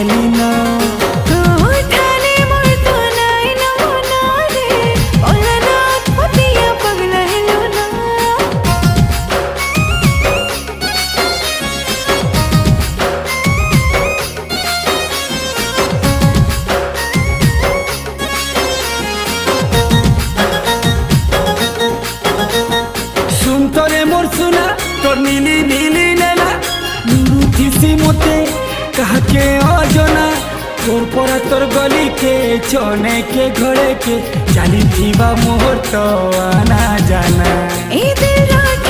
देली ना मोर सुना तो नीली नीली नैना नुरुथिसी मोते कहा के अजना तोर परा तोर गली के चने के घरे के चली थीबा मोहर तो आना जाना ए दिल रात